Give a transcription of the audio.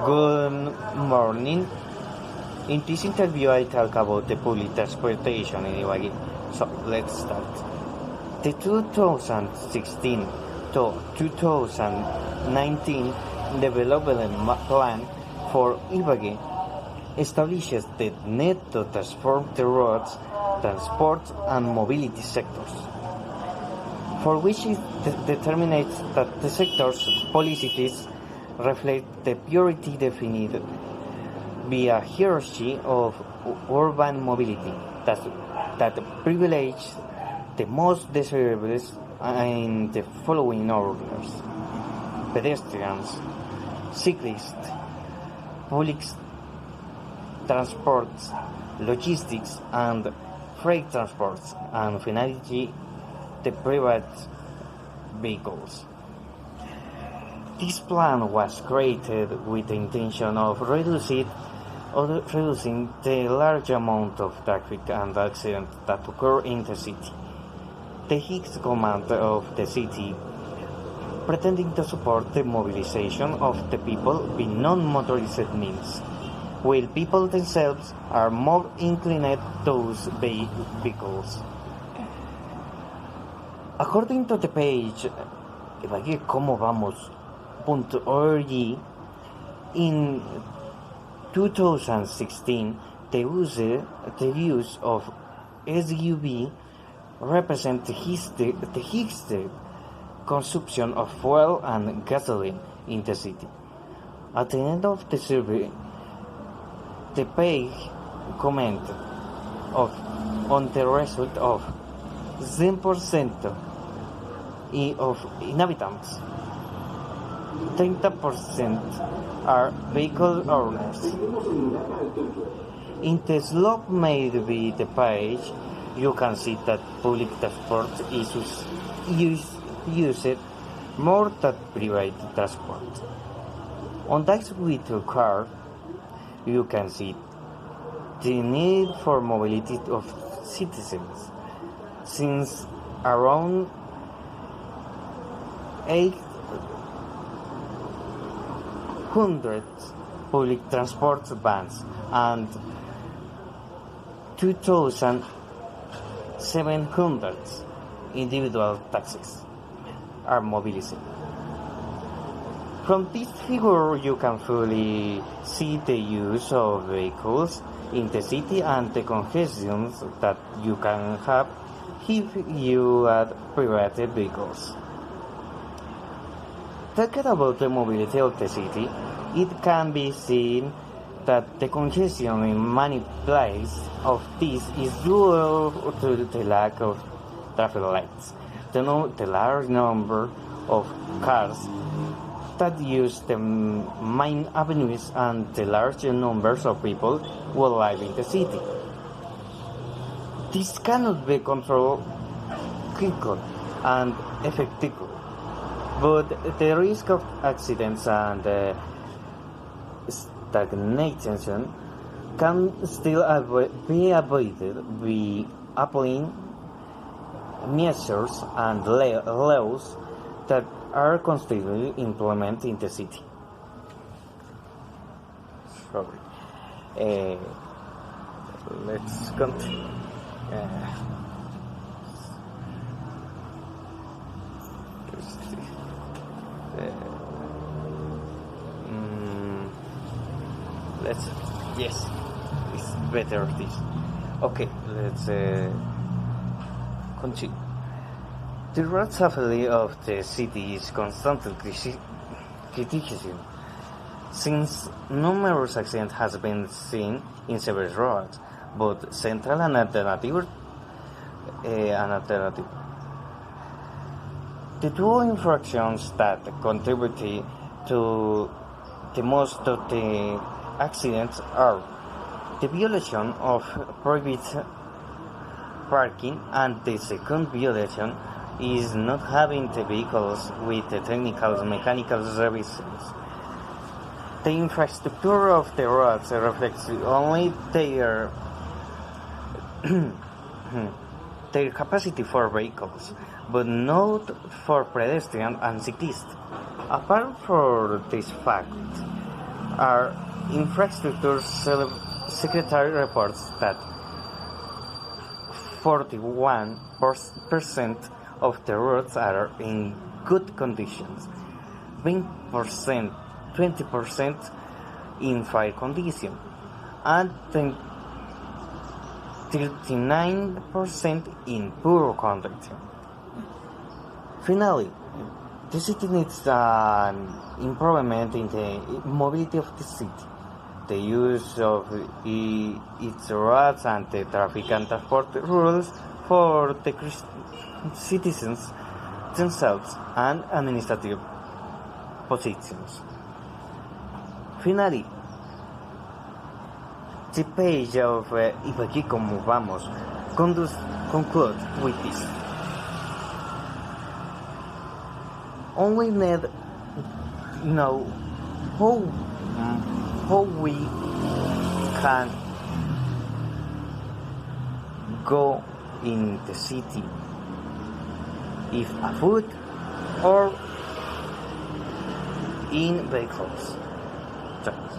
Good morning. In this interview, I talk about the public transportation in Ibagué. So let's start. The 2016 to 2019 development plan for Ibagué establishes the need to transform the roads, transport, and mobility sectors, for which it determines that the sector's policies reflect the priority defined via hierarchy of urban mobility that privilege the most desirable in the following orders: pedestrians, cyclists, public transports, logistics and freight transports, and finally the private vehicles. This plan was created with the intention of reducing the large amount of traffic and accidents that occur in the city. The Higgs command of the city, pretending to support the mobilization of the people with non-motorized means, while people themselves are more inclined to use vehicles. According to the page ibaguecomovamos.org, in 2016, the use of SUV represents the highest consumption of fuel and gasoline in the city. At the end of the survey, the page commented on the result of 10% of inhabitants. 30% are vehicle owners. In the slop made with the page, you can see that public transport is used more than private transport. On those with a car, you can see the need for mobility of citizens, since around 800 public transport vans and 2,700 individual taxis are mobilized. From this figure, you can fully see the use of vehicles in the city and the congestions that you can have if you add private vehicles. Talking about the mobility of the city, it can be seen that the congestion in many places of this is due to the lack of traffic lights, the large number of cars that use the main avenues, and the large numbers of people who live in the city. This cannot be controlled quickly and effectively, but the risk of accidents and stagnation can still be avoided by applying measures and laws that are constantly implemented in the city. Sorry. Let's continue. Yes, it's better this. Okay, let's continue. The road safety of the city is constantly criticized, since numerous accidents have been seen in several roads, both central and alternative. The two infractions that contribute to the most of the accidents are the violation of private parking, and the second violation is not having the vehicles with the technical and mechanical services. The infrastructure of the roads reflects only their capacity for vehicles, but not for pedestrians and cyclists. Apart from this fact, Our infrastructure secretary reports that 41% of the roads are in good conditions, 20% in fair condition, and 39% in poor condition. Finally, the city needs an improvement in the mobility of the city, the use of its roads and the traffic and transport rules for the citizens themselves and administrative positions. Finally, the page of Ibagué Como Vamos conclude with this. Only need know how we can go in the city, if a foot or in vehicles. Thanks.